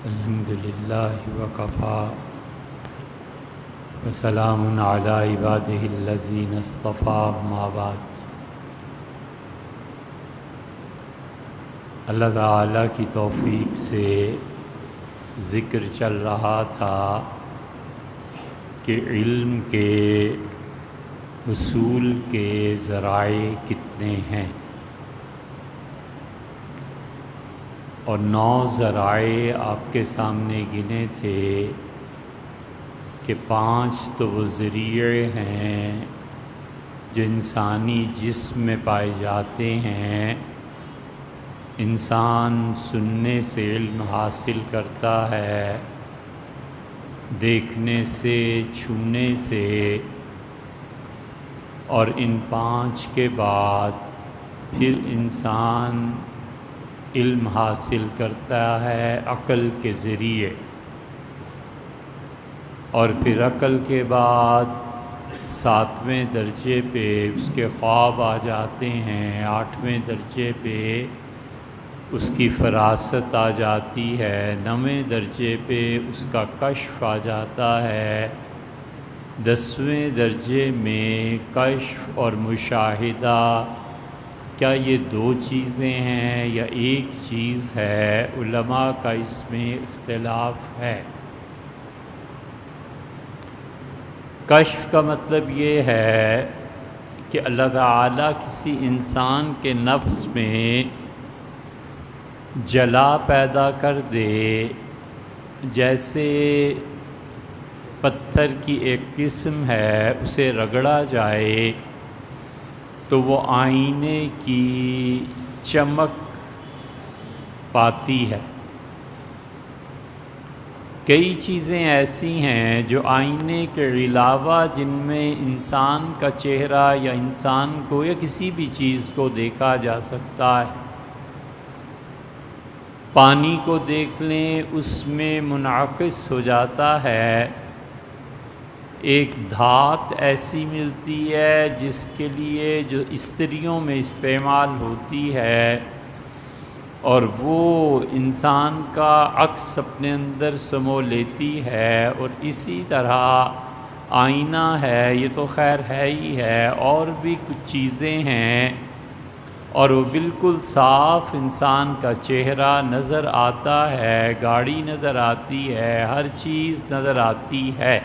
الحمد للہ وکفا وسلام علی عبادہ الذین اصطفیٰ اما بعد۔ اللہ تعالیٰ کی توفیق سے ذکر چل رہا تھا کہ علم کے حصول کے ذرائع کتنے ہیں، اور 9 ذرائع آپ کے سامنے گنے تھے کہ 5 تو وہ ذریعے ہیں جو انسانی جسم میں پائے جاتے ہیں۔ انسان سننے سے علم حاصل کرتا ہے، دیکھنے سے، چھونے سے، اور ان 5 کے بعد پھر انسان علم حاصل کرتا ہے عقل کے ذریعے، اور پھر عقل کے بعد 7ویں درجے پہ اس کے خواب آ جاتے ہیں، 8ویں درجے پہ اس کی فراست آ جاتی ہے، 9ویں درجے پہ اس کا کشف آ جاتا ہے، 10ویں درجے میں کشف اور مشاہدہ کیا یہ 2 چیزیں ہیں یا ایک چیز ہے؟ علماء کا اس میں اختلاف ہے۔ کشف کا مطلب یہ ہے کہ اللہ تعالیٰ کسی انسان کے نفس میں جلا پیدا کر دے، جیسے پتھر کی ایک قسم ہے، اسے رگڑا جائے تو وہ آئینے کی چمک پاتی ہے۔ کئی چیزیں ایسی ہیں جو آئینے کے علاوہ جن میں انسان کا چہرہ یا انسان کو یا کسی بھی چیز کو دیکھا جا سکتا ہے۔ پانی کو دیکھ لیں، اس میں منعکس ہو جاتا ہے۔ ایک دھات ایسی ملتی ہے جس کے لیے جو استریوں میں استعمال ہوتی ہے، اور وہ انسان کا عکس اپنے اندر سمو لیتی ہے، اور اسی طرح آئینہ ہے، یہ تو خیر ہے ہی ہے، اور بھی کچھ چیزیں ہیں، اور وہ بالکل صاف انسان کا چہرہ نظر آتا ہے، گاڑی نظر آتی ہے، ہر چیز نظر آتی ہے۔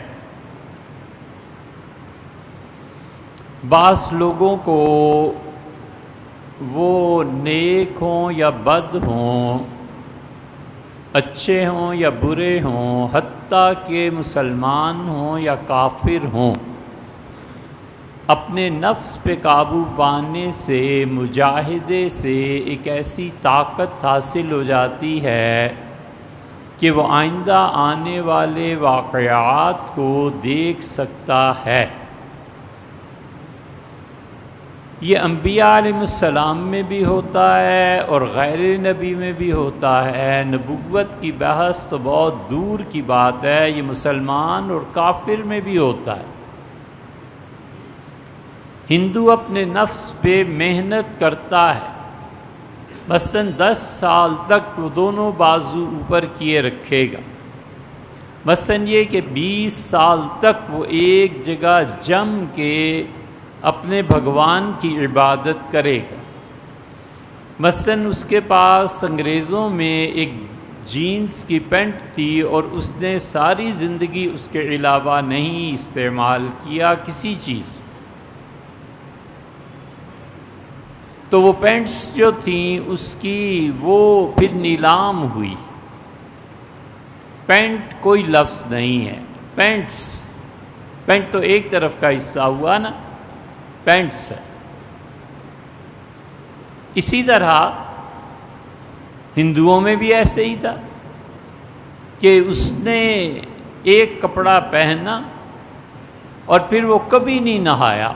بعض لوگوں کو وہ نیک ہوں یا بد ہوں، اچھے ہوں یا برے ہوں، حتیٰ کہ مسلمان ہوں یا کافر ہوں، اپنے نفس پہ قابو پانے سے، مجاہدے سے ایک ایسی طاقت حاصل ہو جاتی ہے کہ وہ آئندہ آنے والے واقعات کو دیکھ سکتا ہے۔ یہ انبیاء علیہ السلام میں بھی ہوتا ہے اور غیر نبی میں بھی ہوتا ہے۔ نبوت کی بحث تو بہت دور کی بات ہے، یہ مسلمان اور کافر میں بھی ہوتا ہے۔ ہندو اپنے نفس پہ محنت کرتا ہے، مثلاً 10 سال تک وہ دونوں بازو اوپر کیے رکھے گا، مثلاً یہ کہ 20 سال تک وہ ایک جگہ جم کے اپنے بھگوان کی عبادت کرے گا۔ مثلاً اس کے پاس انگریزوں میں ایک جینس کی پینٹ تھی اور اس نے ساری زندگی اس کے علاوہ نہیں استعمال کیا کسی چیز، تو وہ پینٹس جو تھیں اس کی وہ پھر نیلام ہوئی۔ پینٹ کوئی لفظ نہیں ہے، پینٹ تو ایک طرف کا حصہ ہوا نا، پینٹس ہے۔ اسی طرح ہندوؤں میں بھی ایسے ہی تھا کہ اس نے ایک کپڑا پہنا اور پھر وہ کبھی نہیں نہایا،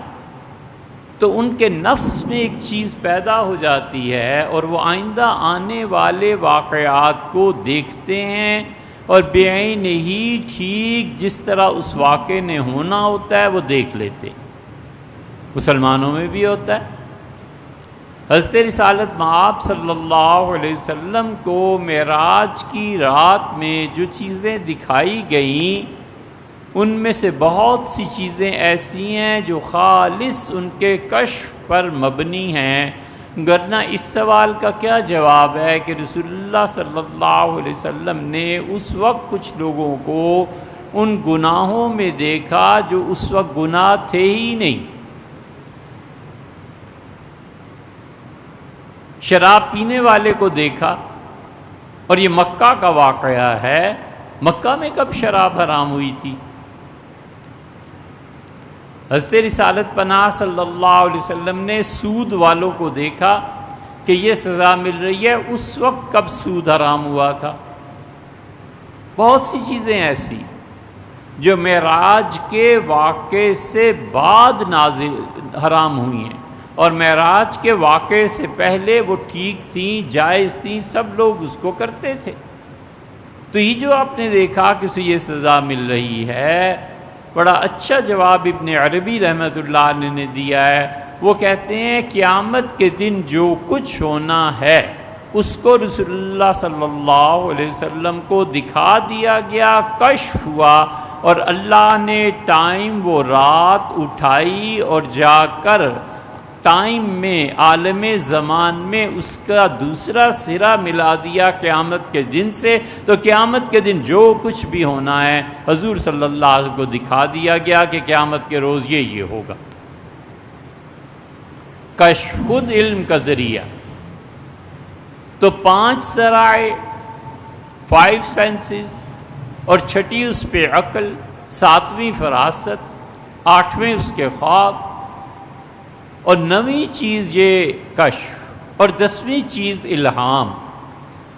تو ان کے نفس میں ایک چیز پیدا ہو جاتی ہے اور وہ آئندہ آنے والے واقعات کو دیکھتے ہیں، اور بعین ہی ٹھیک جس طرح اس واقعے نے ہونا ہوتا ہے وہ دیکھ لیتے۔ مسلمانوں میں بھی ہوتا ہے، حضرت رسالت مآب صلی اللہ علیہ وسلم کو معراج کی رات میں جو چیزیں دکھائی گئیں ان میں سے بہت سی چیزیں ایسی ہیں جو خالص ان کے کشف پر مبنی ہیں، ورنہ اس سوال کا کیا جواب ہے کہ رسول اللہ صلی اللہ علیہ وسلم نے اس وقت کچھ لوگوں کو ان گناہوں میں دیکھا جو اس وقت گناہ تھے ہی نہیں۔ شراب پینے والے کو دیکھا، اور یہ مکہ کا واقعہ ہے۔ مکہ میں کب شراب حرام ہوئی تھی؟ حضرت رسالت پناہ صلی اللہ علیہ وسلم نے سود والوں کو دیکھا کہ یہ سزا مل رہی ہے، اس وقت کب سود حرام ہوا تھا؟ بہت سی چیزیں ایسی جو معراج کے واقعے سے بعد نازل حرام ہوئی ہیں، اور معراج کے واقعے سے پہلے وہ ٹھیک تھیں، جائز تھیں، سب لوگ اس کو کرتے تھے۔ تو یہ جو آپ نے دیکھا کہ اسے یہ سزا مل رہی ہے، بڑا اچھا جواب ابن عربی رحمۃ اللہ علیہ نے دیا ہے۔ وہ کہتے ہیں قیامت کے دن جو کچھ ہونا ہے اس کو رسول اللہ صلی اللہ علیہ وسلم کو دکھا دیا گیا، کشف ہوا، اور اللہ نے ٹائم وہ رات اٹھائی اور جا کر ٹائم میں، عالم زمان میں اس کا دوسرا سرا ملا دیا قیامت کے دن سے۔ تو قیامت کے دن جو کچھ بھی ہونا ہے حضور صلی اللہ علیہ وسلم کو دکھا دیا گیا کہ قیامت کے روز یہ ہوگا۔ کشف خود علم کا ذریعہ۔ تو 5 ذرائع، 5 سینسز، اور چھٹی اس پہ عقل، 7ویں فراست، 8ویں اس کے خواب، اور 9ویں چیز یہ کشف، اور 10ویں چیز الہام۔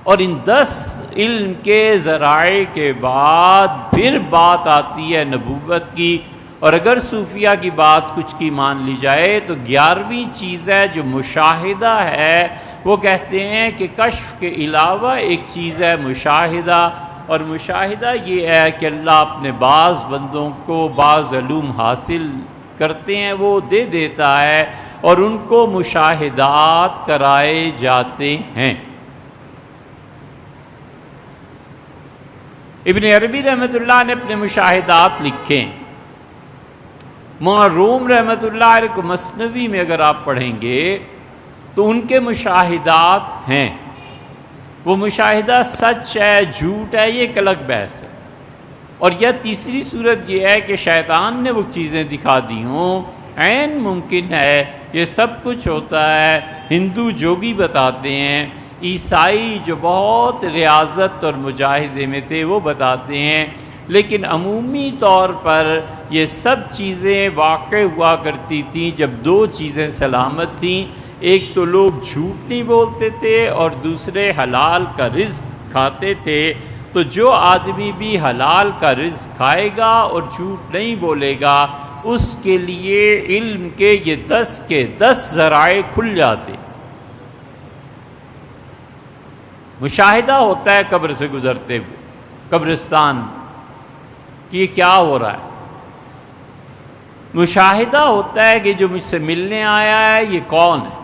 اور ان 10 علم کے ذرائع کے بعد پھر بات آتی ہے نبوت کی، اور اگر صوفیہ کی بات کچھ کی مان لی جائے تو 11ویں چیز ہے جو مشاہدہ ہے۔ وہ کہتے ہیں کہ کشف کے علاوہ ایک چیز ہے مشاہدہ، اور مشاہدہ یہ ہے کہ اللہ اپنے بعض بندوں کو بعض علوم حاصل کرتے ہیں، وہ دے دیتا ہے، اور ان کو مشاہدات کرائے جاتے ہیں۔ ابن عربی رحمۃ اللہ نے اپنے مشاہدات لکھے ہیں۔ مولانا روم رحمۃ اللہ علیہ کو مثنوی میں اگر آپ پڑھیں گے تو ان کے مشاہدات ہیں۔ وہ مشاہدہ سچ ہے، جھوٹ ہے، یہ ایک الگ بحث ہے۔ اور یہ تیسری صورت یہ ہے کہ شیطان نے وہ چیزیں دکھا دی ہوں، عین ممکن ہے، یہ سب کچھ ہوتا ہے۔ ہندو جوگی بتاتے ہیں، عیسائی جو بہت ریاضت اور مجاہدے میں تھے وہ بتاتے ہیں، لیکن عمومی طور پر یہ سب چیزیں واقع ہوا کرتی تھیں جب 2 چیزیں سلامت تھیں۔ ایک تو لوگ جھوٹ نہیں بولتے تھے، اور دوسرے حلال کا رزق کھاتے تھے۔ تو جو آدمی بھی حلال کا رزق کھائے گا اور جھوٹ نہیں بولے گا، اس کے لیے علم کے یہ 10 کے 10 ذرائع کھل جاتے۔ مشاہدہ ہوتا ہے قبر سے گزرتے ہوئے، قبرستان کہ یہ کیا ہو رہا ہے۔ مشاہدہ ہوتا ہے کہ جو مجھ سے ملنے آیا ہے یہ کون ہے۔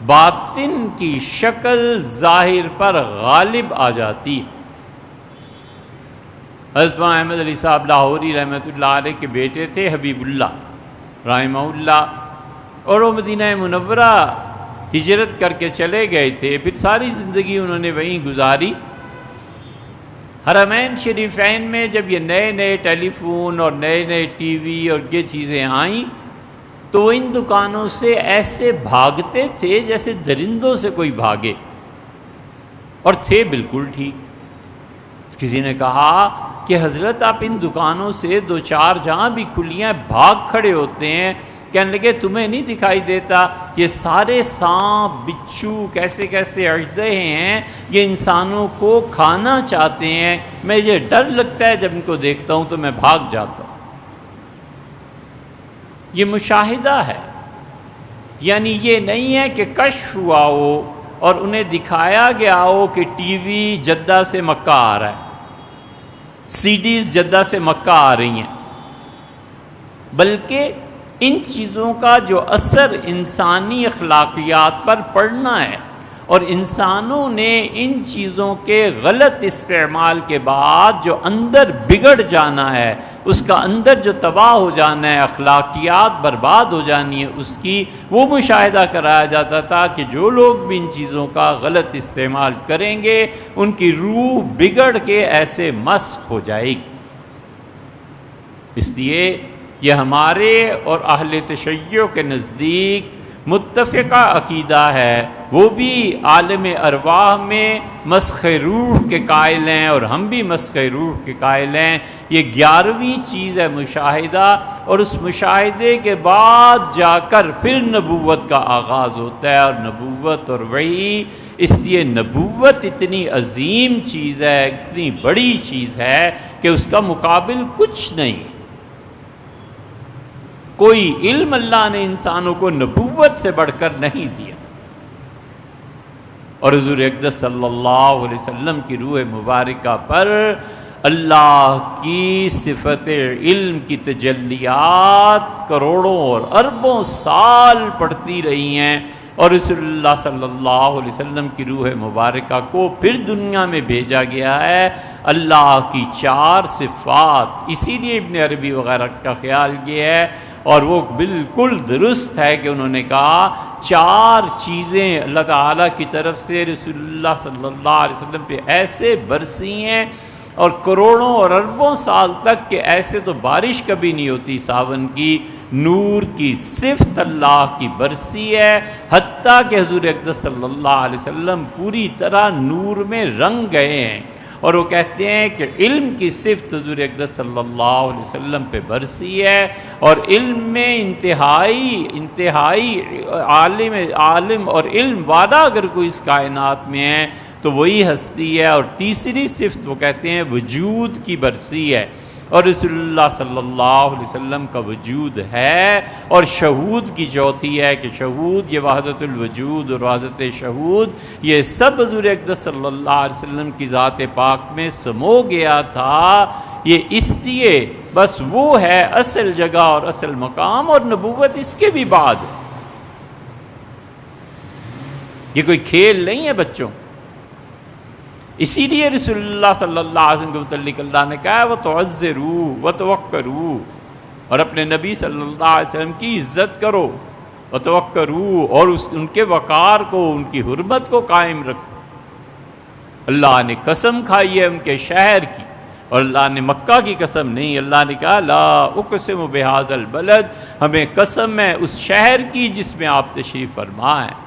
باطن کی شکل ظاہر پر غالب آ جاتی ہے۔ حضرت مولانا احمد علی صاحب لاہوری رحمۃ اللہ علیہ کے بیٹے تھے حبیب اللہ رحمہ اللہ، اور وہ مدینہ منورہ ہجرت کر کے چلے گئے تھے، پھر ساری زندگی انہوں نے وہیں گزاری۔ حرمین شریفین میں جب یہ نئے نئے ٹیلی فون اور نئے نئے ٹی وی اور یہ چیزیں آئیں تو وہ ان دکانوں سے ایسے بھاگتے تھے جیسے درندوں سے کوئی بھاگے، اور تھے بالکل ٹھیک۔ کسی نے کہا کہ حضرت آپ ان دکانوں سے 2-4 جہاں بھی کھلیاں بھاگ کھڑے ہوتے ہیں۔ کہنے لگے تمہیں نہیں دکھائی دیتا یہ سارے سانپ بچھو کیسے کیسے اژدھے ہیں، یہ انسانوں کو کھانا چاہتے ہیں، میں یہ ڈر لگتا ہے جب ان کو دیکھتا ہوں تو میں بھاگ جاتا ہوں۔ یہ مشاہدہ ہے، یعنی یہ نہیں ہے کہ کشف ہوا ہو اور انہیں دکھایا گیا ہو کہ ٹی وی جدہ سے مکہ آ رہا ہے، سی ڈیز جدہ سے مکہ آ رہی ہیں، بلکہ ان چیزوں کا جو اثر انسانی اخلاقیات پر پڑنا ہے، اور انسانوں نے ان چیزوں کے غلط استعمال کے بعد جو اندر بگڑ جانا ہے، اس کا اندر جو تباہ ہو جانا ہے، اخلاقیات برباد ہو جانی ہے اس کی، وہ مشاہدہ کرایا جاتا تھا کہ جو لوگ بھی ان چیزوں کا غلط استعمال کریں گے ان کی روح بگڑ کے ایسے مسخ ہو جائے گی۔ اس لیے یہ ہمارے اور اہل تشیع کے نزدیک متفقہ عقیدہ ہے، وہ بھی عالم ارواح میں مسخ روح کے قائل ہیں اور ہم بھی مسخ روح کے قائل ہیں۔ یہ 11ویں چیز ہے مشاہدہ، اور اس مشاہدے کے بعد جا کر پھر نبوت کا آغاز ہوتا ہے، اور نبوت اور وحی، اس لیے نبوت اتنی عظیم چیز ہے، اتنی بڑی چیز ہے کہ اس کا مقابل کچھ نہیں۔ کوئی علم اللہ نے انسانوں کو نبوت سے بڑھ کر نہیں دیا، اور حضور اقدس صلی اللہ علیہ وسلم کی روح مبارکہ پر اللہ کی صفت علم کی تجلیات کروڑوں اور اربوں سال پڑتی رہی ہیں، اور رسول اللہ صلی اللہ علیہ وسلم کی روح مبارکہ کو پھر دنیا میں بھیجا گیا ہے اللہ کی 4 صفات۔ اسی لیے ابن عربی وغیرہ کا خیال یہ ہے، اور وہ بالکل درست ہے کہ انہوں نے کہا 4 چیزیں اللہ تعالیٰ کی طرف سے رسول اللہ صلی اللہ علیہ وسلم پہ ایسے برسی ہیں، اور کروڑوں اور اربوں سال تک کہ ایسے تو بارش کبھی نہیں ہوتی ساون کی، نور کی صفت اللہ کی برسی ہے، حتیٰ کہ حضور اقدس صلی اللہ علیہ وسلم پوری طرح نور میں رنگ گئے ہیں۔ اور وہ کہتے ہیں کہ علم کی صفت حضور اقدس صلی اللہ علیہ وسلم پہ برسی ہے، اور علم میں انتہائی عالم اور علم والا اگر کوئی اس کائنات میں ہے تو وہی ہستی ہے۔ اور تیسری صفت وہ کہتے ہیں وجود کی برسی ہے، اور رسول اللہ صلی اللہ علیہ وسلم کا وجود ہے، اور شہود کی چوتھی ہے کہ شہود، یہ وحدت الوجود اور وحدت شہود، یہ سب حضور اقدس صلی اللہ علیہ وسلم کی ذات پاک میں سمو گیا تھا۔ یہ اس لیے بس وہ ہے اصل جگہ اور اصل مقام، اور نبوت اس کے بھی بعد۔ یہ کوئی کھیل نہیں ہے بچوں۔ اسی لیے رسول اللہ صلی اللہ علیہ وسلم کے متعلق اللہ نے کہا وَتُعَزِّرُوا وَتَوَقَّرُوا، اور اپنے نبی صلی اللہ علیہ وسلم کی عزت کرو، وَتَوَقَّرُوا، اور ان کے وقار کو، ان کی حرمت کو قائم رکھو۔ اللہ نے قسم کھائی ہے ان کے شہر کی، اور اللہ نے مکہ کی قسم نہیں، اللہ نے کہا لا اقسم بہذا البلد، ہمیں قسم ہے اس شہر کی جس میں آپ تشریف فرما ہیں۔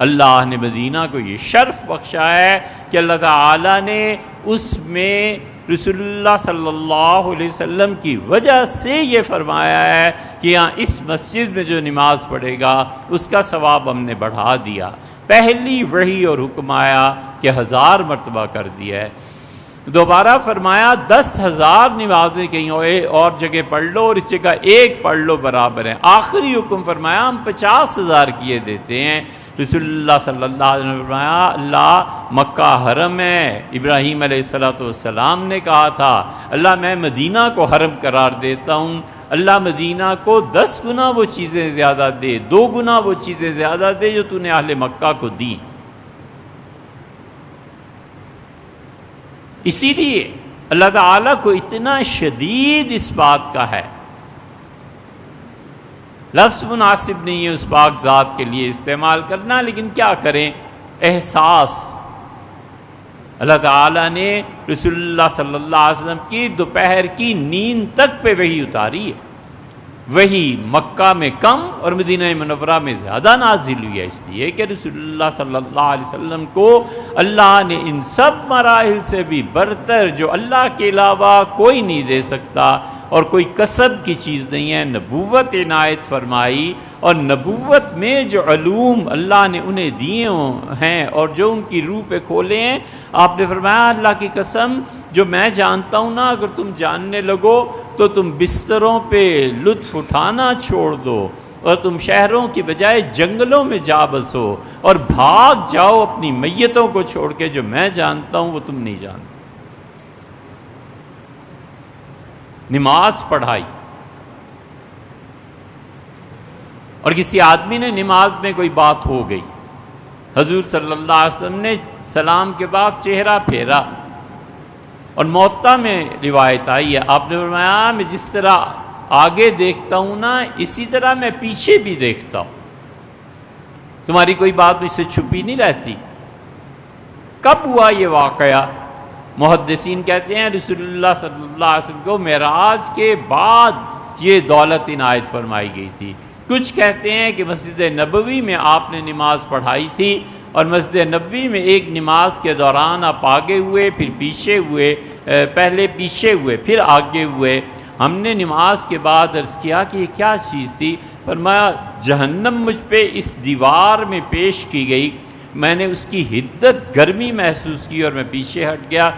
اللہ نے مدینہ کو یہ شرف بخشا ہے کہ اللہ تعالیٰ نے اس میں رسول اللہ صلی اللہ علیہ وسلم کی وجہ سے یہ فرمایا ہے کہ یہاں اس مسجد میں جو نماز پڑھے گا اس کا ثواب ہم نے بڑھا دیا۔ پہلی وحی اور حکم آیا کہ 1000 مرتبہ کر دیا ہے، دوبارہ فرمایا 10,000 نمازیں کہیں اور جگہ پڑھ لو اور اس جگہ ایک پڑھ لو برابر ہیں۔ آخری حکم فرمایا ہم 50,000 کیے دیتے ہیں۔ رسول اللہ صلی اللہ علیہ وسلم نے فرمایا اللہ مکہ حرم ہے، ابراہیم علیہ السلام نے کہا تھا اللہ میں مدینہ کو حرم قرار دیتا ہوں، اللہ مدینہ کو 10 گنا وہ چیزیں زیادہ دے، 2 گنا وہ چیزیں زیادہ دے جو تو نے اہل مکہ کو دی۔ اسی لیے اللہ تعالیٰ کو اتنا شدید اس بات کا ہے، لفظ مناسب نہیں ہے اس پاک ذات کے لیے استعمال کرنا، لیکن کیا کریں، احساس۔ اللہ تعالیٰ نے رسول اللہ صلی اللہ علیہ وسلم کی دوپہر کی نیند تک پہ وحی اتاری ہے، وحی مکہ میں کم اور مدینہ منورہ میں زیادہ نازل ہوئی ہے، اس لیے کہ رسول اللہ صلی اللہ علیہ وسلم کو اللہ نے ان سب مراحل سے بھی برتر جو اللہ کے علاوہ کوئی نہیں دے سکتا اور کوئی کسب کی چیز نہیں ہے، نبوت عنایت فرمائی، اور نبوت میں جو علوم اللہ نے انہیں دیے ہیں اور جو ان کی روح پہ کھولے ہیں، آپ نے فرمایا اللہ کی قسم جو میں جانتا ہوں نا، اگر تم جاننے لگو تو تم بستروں پہ لطف اٹھانا چھوڑ دو اور تم شہروں کی بجائے جنگلوں میں جا بسو اور بھاگ جاؤ اپنی میتوں کو چھوڑ کے، جو میں جانتا ہوں وہ تم نہیں جانتے۔ نماز پڑھائی، اور کسی آدمی نے نماز میں کوئی بات ہو گئی، حضور صلی اللہ علیہ وسلم نے سلام کے بعد چہرہ پھیرا، اور موطا میں روایت آئی ہے، آپ نے فرمایا میں جس طرح آگے دیکھتا ہوں نا اسی طرح میں پیچھے بھی دیکھتا ہوں، تمہاری کوئی بات مجھ سے چھپی نہیں رہتی۔ کب ہوا یہ واقعہ؟ محدثین کہتے ہیں رسول اللہ صلی اللہ علیہ وسلم کو معراج کے بعد یہ دولت عنایت فرمائی گئی تھی۔ کچھ کہتے ہیں کہ مسجد نبوی میں آپ نے نماز پڑھائی تھی، اور مسجد نبوی میں ایک نماز کے دوران آپ آگے ہوئے پھر پیچھے ہوئے، پہلے پیچھے ہوئے پھر آگے ہوئے۔ ہم نے نماز کے بعد عرض کیا کہ یہ کیا چیز تھی؟ فرمایا جہنم مجھ پہ اس دیوار میں پیش کی گئی، میں نے اس کی حدت گرمی محسوس کی اور میں پیچھے ہٹ گیا،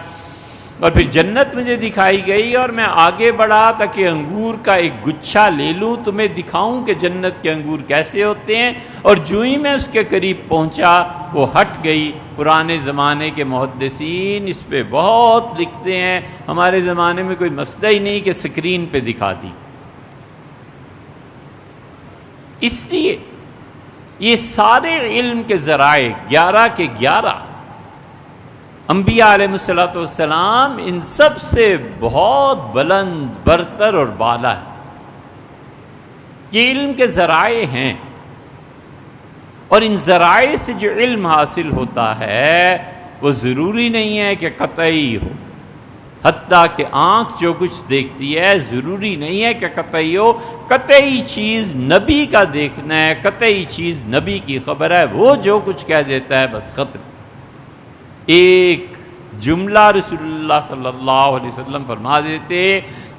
اور پھر جنت مجھے دکھائی گئی اور میں آگے بڑھا تاکہ انگور کا ایک گچھا لے لوں، تمہیں دکھاؤں کہ جنت کے انگور کیسے ہوتے ہیں، اور جو ہی میں اس کے قریب پہنچا وہ ہٹ گئی۔ پرانے زمانے کے محدثین اس پہ بہت لکھتے ہیں، ہمارے زمانے میں کوئی مسئلہ ہی نہیں کہ سکرین پہ دکھا دی۔ اس لیے یہ سارے علم کے ذرائع 11 کے 11 انبیاء علیہ الصلوۃ والسلام ان سب سے بہت بلند برتر اور بالا ہے۔ یہ علم کے ذرائع ہیں، اور ان ذرائع سے جو علم حاصل ہوتا ہے وہ ضروری نہیں ہے کہ قطعی ہو، حتیٰ کہ آنکھ جو کچھ دیکھتی ہے ضروری نہیں ہے کہ قطعی ہو۔ قطعی چیز نبی کا دیکھنا ہے، قطعی چیز نبی کی خبر ہے، وہ جو کچھ کہہ دیتا ہے بس ختم۔ ایک جملہ رسول اللہ صلی اللہ علیہ وسلم فرما دیتے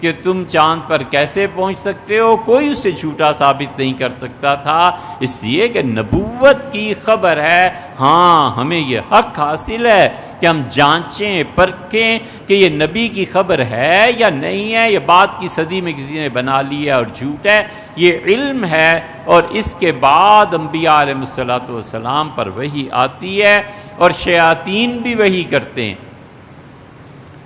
کہ تم چاند پر کیسے پہنچ سکتے ہو، کوئی اسے جھوٹا ثابت نہیں کر سکتا تھا، اس لیے کہ نبوت کی خبر ہے۔ ہاں ہمیں یہ حق حاصل ہے کہ ہم جانچیں پرکھیں کہ یہ نبی کی خبر ہے یا نہیں ہے، یہ بات کی صدی میں کسی نے بنا لی ہے اور جھوٹ ہے، یہ علم ہے۔ اور اس کے بعد انبیاء علیہ الصلوۃ والسلام پر وحی آتی ہے، اور شیاطین بھی وحی کرتے ہیں۔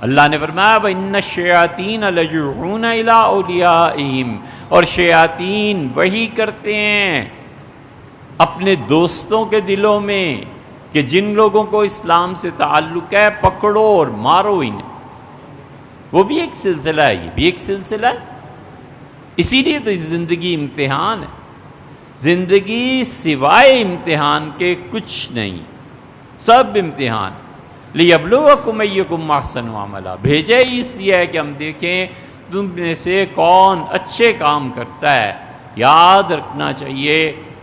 اللہ نے فرمایا وَإِنَّ الشَّيَاطِينَ لَيُوحُونَ إِلَىٰ أَوْلِيَائِهِمْ، اور شیاطین وحی کرتے ہیں اپنے دوستوں کے دلوں میں کہ جن لوگوں کو اسلام سے تعلق ہے پکڑو اور مارو انہیں۔ وہ بھی ایک سلسلہ ہے، یہ بھی ایک سلسلہ ہے۔ اسی لیے تو زندگی امتحان ہے، زندگی سوائے امتحان کے کچھ نہیں، سب امتحان۔ لِيَبْلُوَكُمْ أَيُّكُمْ أَحْسَنُ عَمَلًا، بھیجے اس لیے ہے کہ ہم دیکھیں تم میں سے کون اچھے کام کرتا ہے۔ یاد رکھنا چاہیے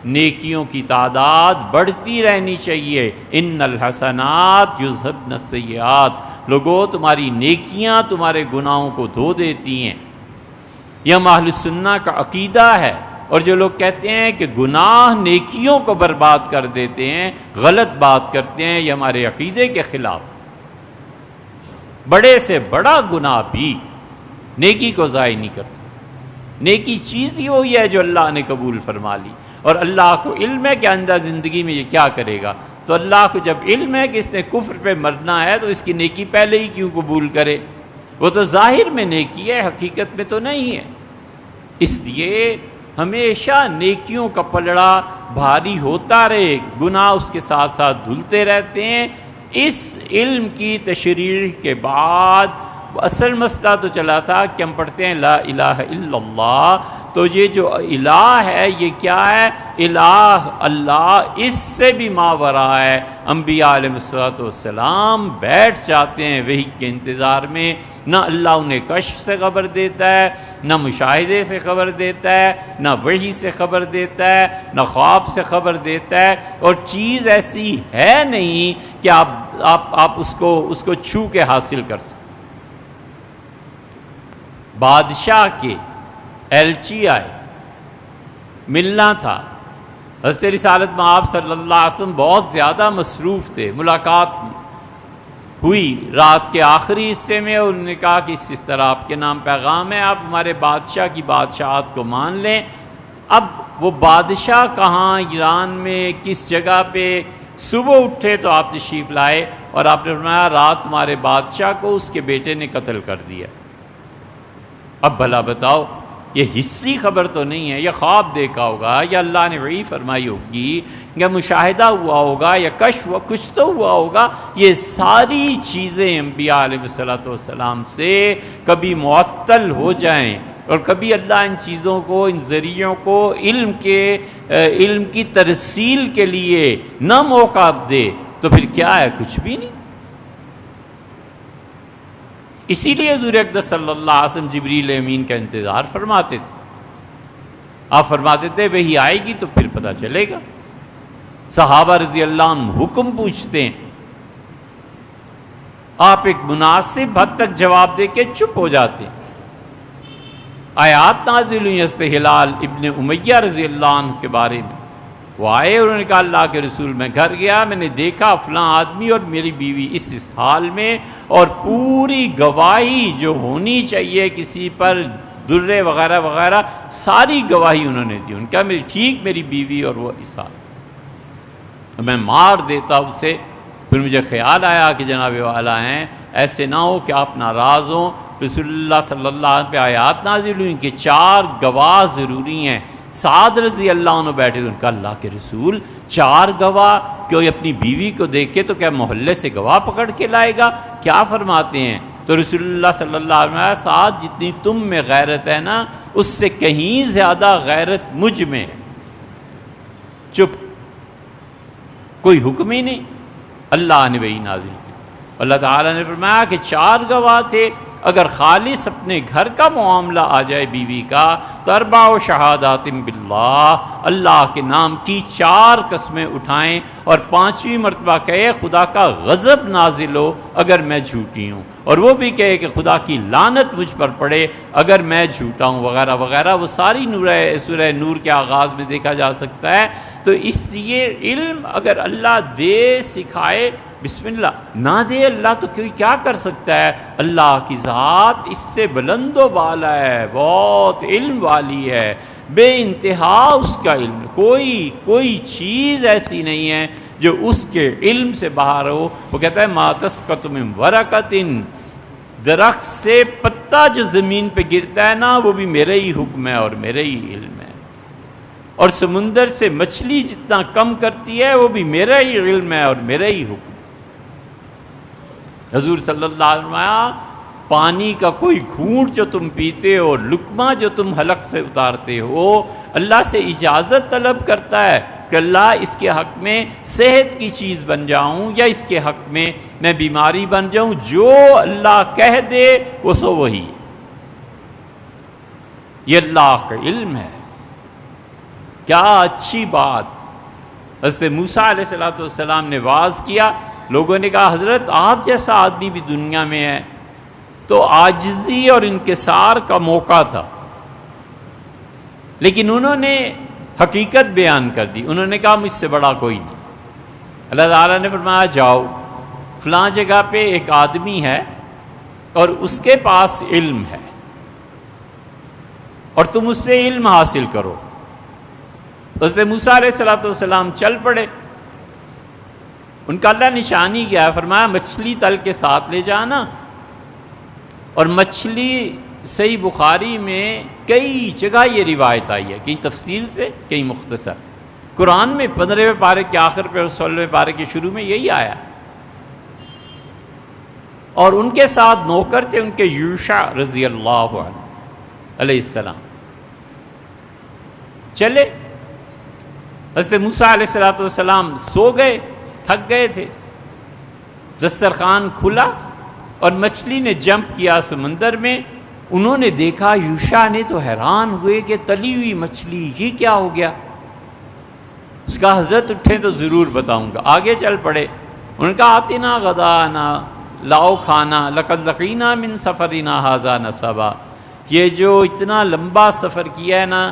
نیکیوں کی تعداد بڑھتی رہنی چاہیے۔ ان الحسنات یذہبن السیئات، لوگوں تمہاری نیکیاں تمہارے گناہوں کو دھو دیتی ہیں۔ یہ ہم اہل سنہ کا عقیدہ ہے، اور جو لوگ کہتے ہیں کہ گناہ نیکیوں کو برباد کر دیتے ہیں، غلط بات کرتے ہیں، یہ ہمارے عقیدے کے خلاف۔ بڑے سے بڑا گناہ بھی نیکی کو ضائع نہیں کرتا۔ نیکی چیز ہی وہی ہے جو اللہ نے قبول فرما لی، اور اللہ کو علم ہے کہ آئندہ زندگی میں یہ کیا کرے گا، تو اللہ کو جب علم ہے کہ اس نے کفر پہ مرنا ہے تو اس کی نیکی پہلے ہی کیوں قبول کرے؟ وہ تو ظاہر میں نیکی ہے، حقیقت میں تو نہیں ہے۔ اس لیے ہمیشہ نیکیوں کا پلڑا بھاری ہوتا رہے، گناہ اس کے ساتھ ساتھ دھلتے رہتے ہیں۔ اس علم کی تشریح کے بعد اصل مسئلہ تو چلا تھا کہ ہم پڑھتے ہیں لا الہ الا اللہ، تو یہ جو الہ ہے یہ کیا ہے؟ الہ اللہ، اس سے بھی ماورا ہے۔ انبیاء علیہ الصلوۃ والسلام بیٹھ جاتے ہیں وحی کے انتظار میں، نہ اللہ انہیں کشف سے خبر دیتا ہے، نہ مشاہدے سے خبر دیتا ہے، نہ وحی سے خبر دیتا ہے، نہ خواب سے خبر دیتا ہے، اور چیز ایسی ہے نہیں کہ آپ اس کو چھو کے حاصل کر سکیں۔ بادشاہ کے ایلچی آئے، ملنا تھا۔ حضرت رسالت میں آپ صلی اللہ علیہ وسلم بہت زیادہ مصروف تھے، ملاقات ہوئی رات کے آخری حصے میں، اور انہوں نے کہا کہ اس طرح آپ کے نام پیغام ہے، آپ ہمارے بادشاہ کی بادشاہت کو مان لیں۔ اب وہ بادشاہ کہاں، ایران میں کس جگہ پہ؟ صبح اٹھے تو آپ تشریف لائے، اور آپ نے فرمایا رات تمہارے بادشاہ کو اس کے بیٹے نے قتل کر دیا۔ اب بھلا بتاؤ، یہ حصی خبر تو نہیں ہے، یا خواب دیکھا ہوگا، یا اللہ نے وحی فرمائی ہوگی، یا مشاہدہ ہوا ہوگا، یا کشف کچھ تو ہوا ہوگا۔ یہ ساری چیزیں انبیاء علیہ السلام سے کبھی معطل ہو جائیں اور کبھی اللہ ان چیزوں کو، ان ذریعوں کو علم کی ترسیل کے لیے نہ موقع دے تو پھر کیا ہے؟ کچھ بھی نہیں۔ اسی لیے حضور اقدس صلی اللہ علیہ وسلم جبریل امین کا انتظار فرماتے تھے۔ آپ فرماتے تھے وہی آئے گی تو پھر پتہ چلے گا۔ صحابہ رضی اللہ عنہ حکم پوچھتے ہیں، آپ ایک مناسب حد تک جواب دے کے چپ ہو جاتے ہیں۔ آیات نازل ہوئی حضرت ہلال ابن امیہ رضی اللہ عنہ کے بارے میں، وہ آئے اور انہوں نے کہا اللہ کے رسول میں گھر گیا، میں نے دیکھا فلاں آدمی اور میری بیوی اس حال میں، اور پوری گواہی جو ہونی چاہیے کسی پر درے وغیرہ وغیرہ ساری گواہی انہوں نے دی۔ ان کا میری بیوی اور وہ اس حال میں مار دیتا اسے۔ پھر مجھے خیال آیا کہ جناب والا ہیں، ایسے نہ ہو کہ آپ ناراض ہوں۔ رسول اللہ صلی اللہ علیہ وسلم پہ آیات نازل ہوئی کہ 4 گواہ ضروری ہیں۔ سعد رضی اللہ عنہ بیٹھے تو ان کا اللہ کے رسول 4 گواہ، کوئی اپنی بیوی کو دیکھے تو کیا محلے سے گواہ پکڑ کے لائے گا؟ کیا فرماتے ہیں؟ تو رسول اللہ صلی اللہ علیہ وسلم سعد جتنی تم میں غیرت ہے نا، اس سے کہیں زیادہ غیرت مجھ میں ہے۔ چپ، کوئی حکم ہی نہیں۔ اللہ نے وہی نازل کی۔ اللہ تعالیٰ نے فرمایا کہ 4 گواہ تھے، اگر خالص اپنے گھر کا معاملہ آ جائے بیوی کا تو 4 شہادات باللہ، اللہ کے نام کی 4 قسمیں اٹھائیں اور 5ویں مرتبہ کہے خدا کا غضب نازل ہو اگر میں جھوٹی ہوں، اور وہ بھی کہے کہ خدا کی لعنت مجھ پر پڑے اگر میں جھوٹا ہوں، وغیرہ وغیرہ۔ وہ ساری سورہ نور کے آغاز میں دیکھا جا سکتا ہے۔ تو اس لیے علم اگر اللہ دے، سکھائے، بسم اللہ، نہ دے اللہ تو کوئی کیا کر سکتا ہے؟ اللہ کی ذات اس سے بلند و بالا ہے، بہت علم والی ہے، بے انتہا اس کا علم، کوئی چیز ایسی نہیں ہے جو اس کے علم سے باہر ہو۔ وہ کہتا ہے ما تسقط من ورقۃ، درخت سے پتا جو زمین پہ گرتا ہے نا، وہ بھی میرے ہی حکم ہے اور میرے ہی علم ہے، اور سمندر سے مچھلی جتنا کم کرتی ہے وہ بھی میرا ہی علم ہے اور میرا ہی حکم۔ حضور صلی اللہ علیہ وسلم، پانی کا کوئی گھونٹ جو تم پیتے ہو، لقمہ جو تم حلق سے اتارتے ہو، اللہ سے اجازت طلب کرتا ہے کہ اللہ اس کے حق میں صحت کی چیز بن جاؤں یا اس کے حق میں میں بیماری بن جاؤں، جو اللہ کہہ دے وہ سو وہی۔ یہ اللہ کا علم ہے۔ کیا اچھی بات۔ حضرت موسیٰ علیہ السلام نے واعظ کیا، لوگوں نے کہا حضرت آپ جیسا آدمی بھی دنیا میں ہے، تو عاجزی اور انکسار کا موقع تھا، لیکن انہوں نے حقیقت بیان کر دی۔ انہوں نے کہا مجھ سے بڑا کوئی نہیں۔ اللہ تعالیٰ نے فرمایا جاؤ فلاں جگہ پہ ایک آدمی ہے اور اس کے پاس علم ہے، اور تم اس سے علم حاصل کرو۔ حضرت موسیٰ علیہ السلام چل پڑے۔ ان کا اللہ نشانی کیا ہے؟ فرمایا مچھلی تل کے ساتھ لے جانا، اور مچھلی صحیح بخاری میں کئی جگہ یہ روایت آئی ہے، کہیں تفصیل سے کہیں مختصر۔ قرآن میں 15ویں پارے کے آخر پہ اور 16ویں پارے کے شروع میں یہی آیا۔ اور ان کے ساتھ نوکر تھے ان کے یوشع رضی اللہ عنہ علیہ السلام۔ چلے، حضرت موسیٰ علیہ السلام سو گئے، تھک گئے تھے، دسترخوان کھلا اور مچھلی نے جمپ کیا سمندر میں۔ انہوں نے دیکھا، یوشع نے تو حیران ہوئے کہ تلی ہوئی مچھلی، یہ کیا ہو گیا؟ اس کا حضرت اٹھیں تو ضرور بتاؤں گا۔ آگے چل پڑے، انہوں نے کہا آتنا غدانا، لاؤ کھانا، لقد لقینا من سفرنا ھذا نصبا، یہ جو اتنا لمبا سفر کیا ہے نا،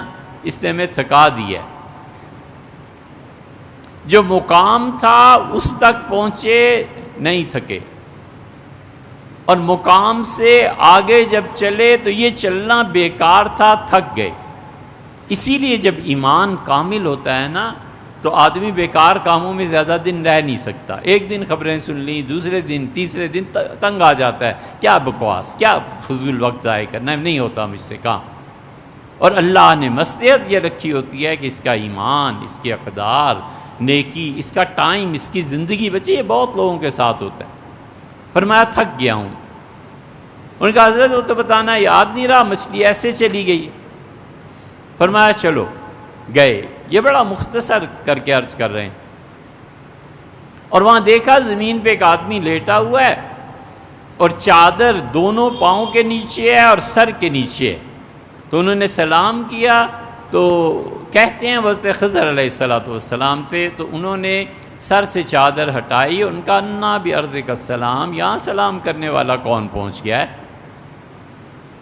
اس نے ہمیں تھکا دیا ہے۔ جو مقام تھا اس تک پہنچے نہیں تھکے، اور مقام سے آگے جب چلے تو یہ چلنا بیکار تھا، تھک گئے۔ اسی لیے جب ایمان کامل ہوتا ہے نا تو آدمی بیکار کاموں میں زیادہ دن رہ نہیں سکتا۔ ایک دن خبریں سن لیں، دوسرے دن، تیسرے دن تنگ آ جاتا ہے، کیا بکواس، کیا فضول وقت ضائع کرنا ہے، نہیں ہوتا مجھ سے کام۔ اور اللہ نے مصلحت یہ رکھی ہوتی ہے کہ اس کا ایمان، اس کی اقدار، نیکی، اس کا ٹائم، اس کی زندگی بچے، یہ بہت لوگوں کے ساتھ ہوتا ہے۔ فرمایا تھک گیا ہوں۔ ان کا حضرت وہ تو بتانا یاد نہیں رہا، مچھلی ایسے چلی گئی۔ فرمایا چلو، گئے۔ یہ بڑا مختصر کر کے عرض کر رہے ہیں، اور وہاں دیکھا زمین پہ ایک آدمی لیٹا ہوا ہے اور چادر دونوں پاؤں کے نیچے ہے اور سر کے نیچے ہے۔ تو انہوں نے سلام کیا، تو کہتے ہیں حضرت خضر علیہ السلام تھے، تو انہوں نے سر سے چادر ہٹائی، ان کا انا بعرض کا السلام، یہاں سلام کرنے والا کون پہنچ گیا ہے؟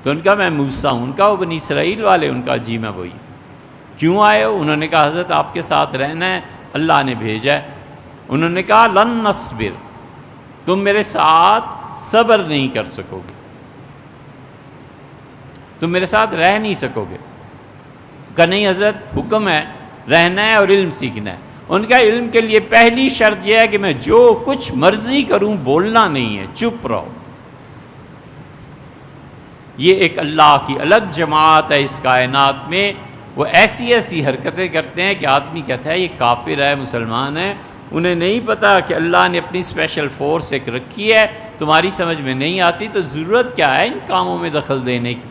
تو ان کا میں موسیٰ ہوں۔ ان کا وہ بنی اسرائیل والے، ان کا جی میں وہی۔ کیوں آئے ہو؟ انہوں نے کہا حضرت آپ کے ساتھ رہنا ہے، اللہ نے بھیجا ہے۔ انہوں نے کہا لن نصبر، تم میرے ساتھ صبر نہیں کر سکو گے، تم میرے ساتھ رہ نہیں سکو گے۔ کہ نہیں حضرت، حکم ہے، رہنا ہے اور علم سیکھنا ہے۔ ان کا علم کے لیے پہلی شرط یہ ہے کہ میں جو کچھ مرضی کروں بولنا نہیں ہے، چپ رہو۔ یہ ایک اللہ کی الگ جماعت ہے اس کائنات میں، وہ ایسی ایسی حرکتیں کرتے ہیں کہ آدمی کہتا ہے یہ کافر ہے، مسلمان ہے۔ انہیں نہیں پتا کہ اللہ نے اپنی اسپیشل فورس ایک رکھی ہے، تمہاری سمجھ میں نہیں آتی، تو ضرورت کیا ہے ان کاموں میں دخل دینے کی۔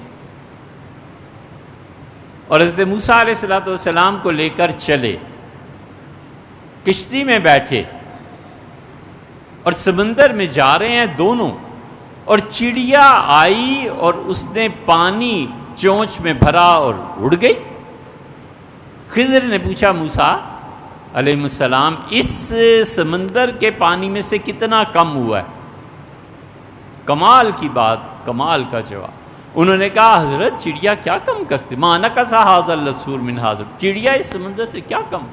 اور حضرت موسیٰ علیہ السلام کو لے کر چلے، کشتی میں بیٹھے اور سمندر میں جا رہے ہیں دونوں، اور چڑیا آئی اور اس نے پانی چونچ میں بھرا اور اڑ گئی۔ خضر نے پوچھا موسیٰ علیہ السلام، اس سمندر کے پانی میں سے کتنا کم ہوا ہے؟ کمال کی بات، کمال کا جواب۔ انہوں نے کہا حضرت چڑیا کیا کم کرتے، ما نقص ھذا اللصور من ھذا، چڑیا اس سمندر سے کیا کم؟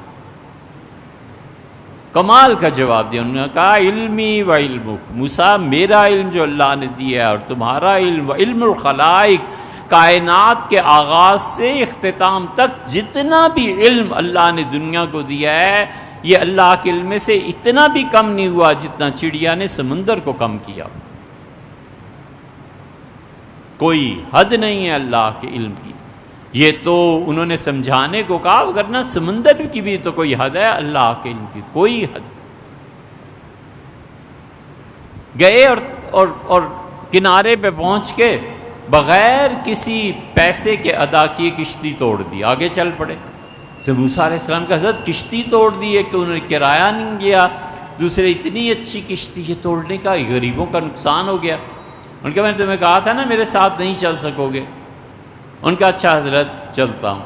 کمال کا جواب دیا۔ انہوں نے کہا علمی و علمک، موسیٰ میرا علم جو اللہ نے دیا ہے اور تمہارا علم، و علم الخلائق، کائنات کے آغاز سے اختتام تک جتنا بھی علم اللہ نے دنیا کو دیا ہے، یہ اللہ کے علم میں سے اتنا بھی کم نہیں ہوا جتنا چڑیا نے سمندر کو کم کیا۔ کوئی حد نہیں ہے اللہ کے علم کی۔ یہ تو انہوں نے سمجھانے کو کہا، ورنہ سمندر کی بھی تو کوئی حد ہے اللہ کے علم کی، کوئی حد۔ گئے اور کنارے پہ پہنچ کے بغیر کسی پیسے کے ادا کیے کشتی توڑ دی، آگے چل پڑے۔ موسیٰ علیہ السلام کا حضرت کشتی توڑ دی، ایک تو انہوں نے کرایہ نہیں دیا، دوسرے اتنی اچھی کشتی یہ توڑنے کا، غریبوں کا نقصان ہو گیا۔ ان کا میں نے تمہیں کہا تھا نا میرے ساتھ نہیں چل سکو گے۔ ان کا اچھا حضرت چلتا ہوں۔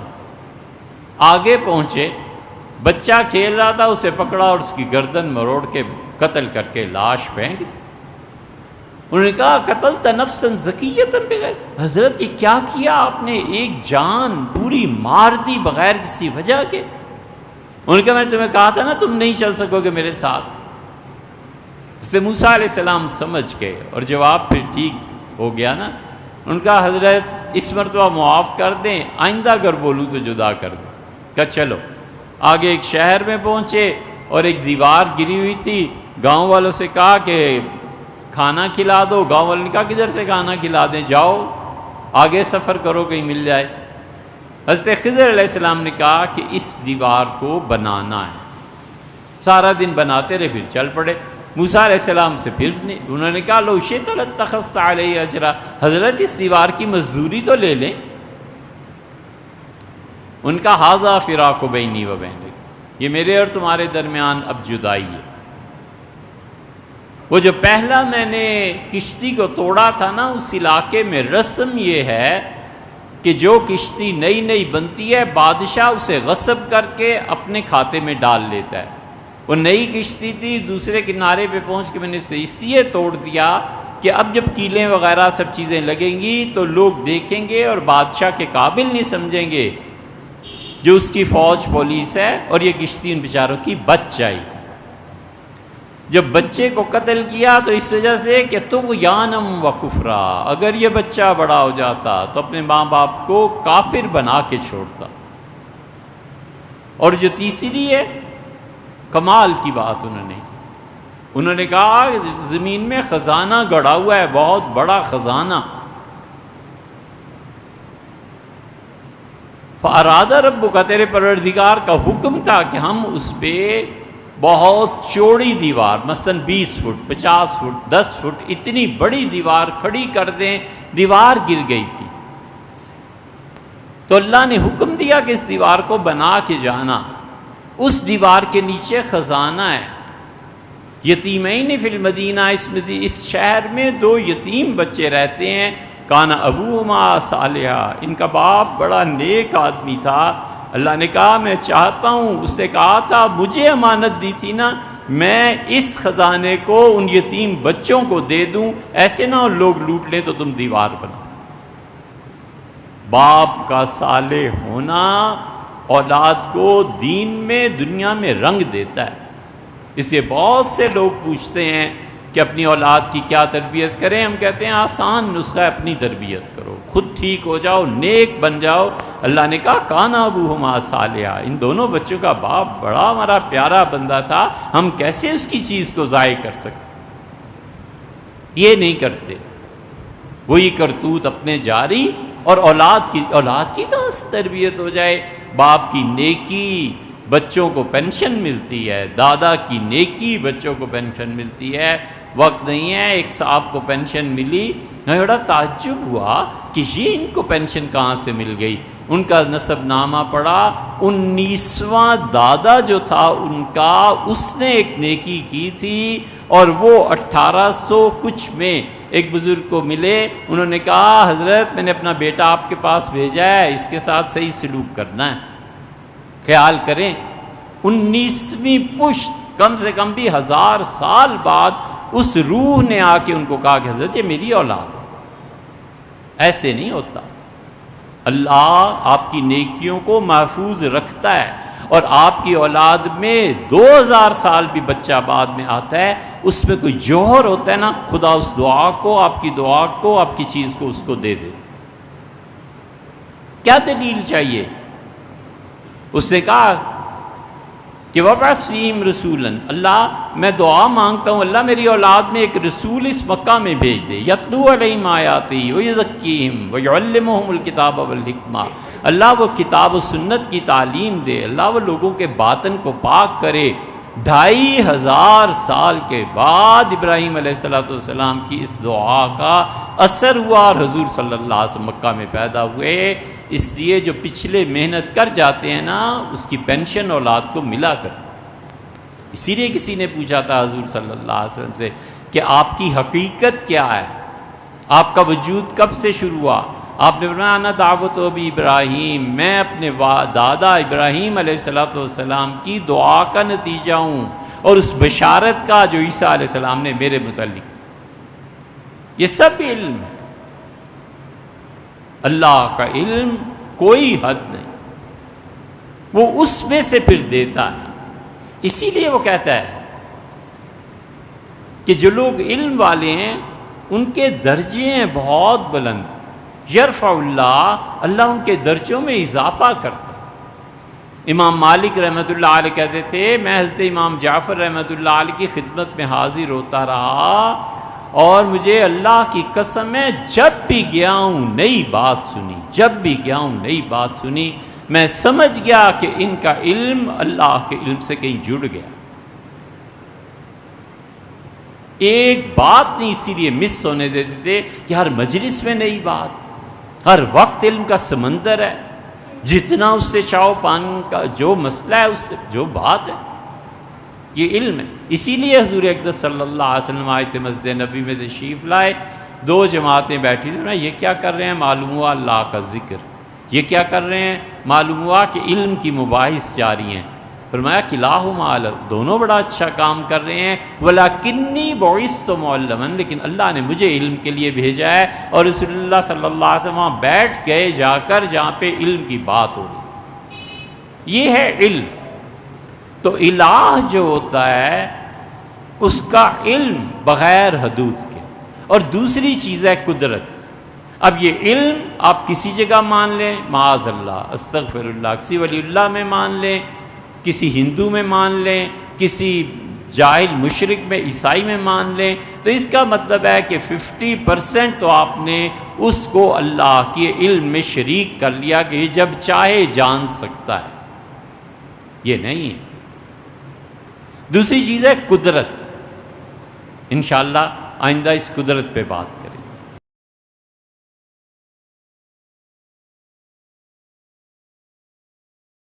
آگے پہنچے، بچہ کھیل رہا تھا، اسے پکڑا اور اس کی گردن مروڑ کے قتل کر کے لاش پھینک دی۔ انہوں نے کہا قتلت نفسا زکیۃ بغیر، حضرت یہ کیا کیا آپ نے، ایک جان پوری مار دی بغیر کسی وجہ کے۔ انہوں نے کہا میں نے تمہیں کہا تھا نا تم نہیں چل سکو گے میرے ساتھ۔ اس سے موسیٰ علیہ السلام سمجھ گئے اور جواب پھر ٹھیک ہو گیا نا۔ ان کا حضرت اس مرتبہ معاف کر دیں، آئندہ اگر بولوں تو جدا کر دیں۔ کہا چلو۔ آگے ایک شہر میں پہنچے اور ایک دیوار گری ہوئی تھی، گاؤں والوں سے کہا کہ کھانا کھلا دو۔ گاؤں والوں نے کہا کدھر سے کھانا کھلا دیں، جاؤ آگے سفر کرو کہیں مل جائے۔ حضرت خضر علیہ السلام نے کہا کہ اس دیوار کو بنانا ہے۔ سارا دن بناتے رہے، پھر چل پڑے۔ موسیٰ علیہ السلام سے پھر انہوں نے کہا لو شئت لاتخذت علیہ اجرا، حضرت اس دیوار کی مزدوری تو لے لیں۔ ان کا ھذا فراق بینی و بینک، یہ میرے اور تمہارے درمیان اب جدائی ہے۔ وہ جو پہلا میں نے کشتی کو توڑا تھا نا، اس علاقے میں رسم یہ ہے کہ جو کشتی نئی نئی بنتی ہے بادشاہ اسے غصب کر کے اپنے کھاتے میں ڈال لیتا ہے۔ وہ نئی کشتی تھی، دوسرے کنارے پہ پہنچ کے میں نے اسے اس لیے توڑ دیا کہ اب جب کیلیں وغیرہ سب چیزیں لگیں گی تو لوگ دیکھیں گے اور بادشاہ کے قابل نہیں سمجھیں گے، جو اس کی فوج پولیس ہے، اور یہ کشتی ان بیچاروں کی بچ جائے گی۔ جب بچے کو قتل کیا تو اس وجہ سے کہ طغیانم و کفرا، اگر یہ بچہ بڑا ہو جاتا تو اپنے ماں باپ کو کافر بنا کے چھوڑتا۔ اور جو تیسری ہے، کمال کی بات انہوں نے کی، انہوں نے کہا زمین میں خزانہ گڑا ہوا ہے، بہت بڑا خزانہ، فارادہ ربک، تیرے پروردگار کا حکم تھا کہ ہم اس پہ بہت چوڑی دیوار، مثلا 20 فٹ 50 فٹ 10 فٹ اتنی بڑی دیوار کھڑی کر دیں۔ دیوار گر گئی تھی تو اللہ نے حکم دیا کہ اس دیوار کو بنا کے جانا، اس دیوار کے نیچے خزانہ ہے۔ یتیمین فی المدینہ، اس شہر میں 2 یتیم بچے رہتے ہیں۔ کانا ابوہما صالحا، ان کا باپ بڑا نیک آدمی تھا۔ اللہ نے کہا میں چاہتا ہوں، اس نے کہا تھا مجھے امانت دی تھی نا، میں اس خزانے کو ان یتیم بچوں کو دے دوں، ایسے نہ لوگ لوٹ لیں تو تم دیوار بناؤ۔ باپ کا صالح ہونا اولاد کو دین میں دنیا میں رنگ دیتا ہے۔ اس لیے بہت سے لوگ پوچھتے ہیں کہ اپنی اولاد کی کیا تربیت کریں، ہم کہتے ہیں آسان نسخہ ہے، اپنی تربیت کرو، خود ٹھیک ہو جاؤ، نیک بن جاؤ۔ اللہ نے کہا کانا ابوہما صالحا، ان دونوں بچوں کا باپ بڑا ہمارا پیارا بندہ تھا، ہم کیسے اس کی چیز کو ضائع کر سکتے؟ یہ نہیں کرتے، وہی کرتوت اپنے جاری، اور اولاد کی کہاں سے تربیت ہو جائے؟ باپ کی نیکی بچوں کو پینشن ملتی ہے، دادا کی نیکی بچوں کو پینشن ملتی ہے۔ وقت نہیں ہے، ایک صاحب کو پینشن ملی، ہمیں بڑا تعجب ہوا کہ یہ ان کو پینشن کہاں سے مل گئی۔ ان کا نسب نامہ پڑھا، 19واں دادا جو تھا ان کا، اس نے ایک نیکی کی تھی، اور وہ 1800 کچھ میں ایک بزرگ کو ملے، انہوں نے کہا حضرت میں نے اپنا بیٹا آپ کے پاس بھیجا ہے، اس کے ساتھ صحیح سلوک کرنا ہے۔ خیال کریں 19ویں پشت، کم سے کم بھی 1000 سال بعد اس روح نے آ کے ان کو کہا کہ حضرت یہ میری اولاد ہے۔ ایسے نہیں ہوتا، اللہ آپ کی نیکیوں کو محفوظ رکھتا ہے، اور آپ کی اولاد میں 2000 سال بھی بچہ بعد میں آتا ہے، اس میں کوئی جوہر ہوتا ہے نا، خدا اس دعا کو، آپ کی دعا کو، آپ کی چیز کو اس کو دے دے۔ کیا دلیل چاہیے؟ اس نے کہا کہ وَبْعَثْ فِيهِمْ رَسُولًا، اللہ میں دعا مانگتا ہوں اللہ میری اولاد میں ایک رسول اس مکہ میں بھیج دے، یتلو علیہم آیاتہ ویزکیہم ویعلمہم الکتاب والحکمہ، اللہ وہ کتاب و سنت کی تعلیم دے، اللہ وہ لوگوں کے باطن کو پاک کرے۔ 2500 سال کے بعد ابراہیم علیہ السلام کی اس دعا کا اثر ہوا، اور حضور صلی اللہ علیہ وسلم مکہ میں پیدا ہوئے۔ اس لیے جو پچھلے محنت کر جاتے ہیں نا، اس کی پینشن اولاد کو ملا کرتی۔ اسی لیے کسی نے پوچھا تھا حضور صلی اللہ علیہ وسلم سے کہ آپ کی حقیقت کیا ہے، آپ کا وجود کب سے شروع ہوا؟ آپ نے فرمایا انا دعوت ابی ابراہیم، میں اپنے دادا ابراہیم علیہ السلام کی دعا کا نتیجہ ہوں، اور اس بشارت کا جو عیسیٰ علیہ السلام نے میرے متعلق۔ یہ سب علم ہے، اللہ کا علم کوئی حد نہیں، وہ اس میں سے پھر دیتا ہے۔ اسی لیے وہ کہتا ہے کہ جو لوگ علم والے ہیں ان کے درجے ہیں بہت بلند، یرفع اللہ ان کے درجوں میں اضافہ کرتا ہے۔ امام مالک رحمۃ اللہ علیہ کہتے تھے میں حضرت امام جعفر رحمۃ اللہ علیہ کی خدمت میں حاضر ہوتا رہا، اور مجھے اللہ کی قسم ہے جب بھی گیا ہوں نئی بات سنی، جب بھی گیا ہوں نئی بات سنی، میں سمجھ گیا کہ ان کا علم اللہ کے علم سے کہیں جڑ گیا۔ ایک بات نہیں اسی لیے مس ہونے دیتے تھے کہ ہر مجلس میں نئی بات، ہر وقت علم کا سمندر ہے، جتنا اس سے چاہو پانی کا جو مسئلہ ہے، اس سے جو بات ہے، یہ علم ہے۔ اسی لیے حضور اقدس صلی اللہ علیہ وسلم آئے تھے مسجد نبی میں تشریف لائے، 2 جماعتیں بیٹھی تھیں، یہ کیا کر رہے ہیں؟ معلوم ہوا اللہ کا ذکر۔ یہ کیا کر رہے ہیں؟ معلوم ہوا کہ علم کی مباحث جاری ہیں۔ فرمایا کلاہما علی، دونوں بڑا اچھا کام کر رہے ہیں، ولیکنی بعثت معلما، لیکن اللہ نے مجھے علم کے لیے بھیجا ہے۔ اور رسول اللہ صلی اللہ علیہ وسلم وہاں بیٹھ گئے جا کر جہاں پہ علم کی بات ہو رہی۔ یہ ہے علم۔ تو الہ جو ہوتا ہے اس کا علم بغیر حدود کے، اور دوسری چیز ہے قدرت۔ اب یہ علم آپ کسی جگہ مان لیں، معاذ اللہ استغفر اللہ، کسی ولی اللہ میں مان لیں، کسی ہندو میں مان لیں، کسی جاہل مشرک میں عیسائی میں مان لیں، تو اس کا مطلب ہے کہ 50% تو آپ نے اس کو اللہ کے علم میں شریک کر لیا کہ یہ جب چاہے جان سکتا ہے، یہ نہیں ہے۔ دوسری چیز ہے قدرت، انشاءاللہ آئندہ اس قدرت پہ بات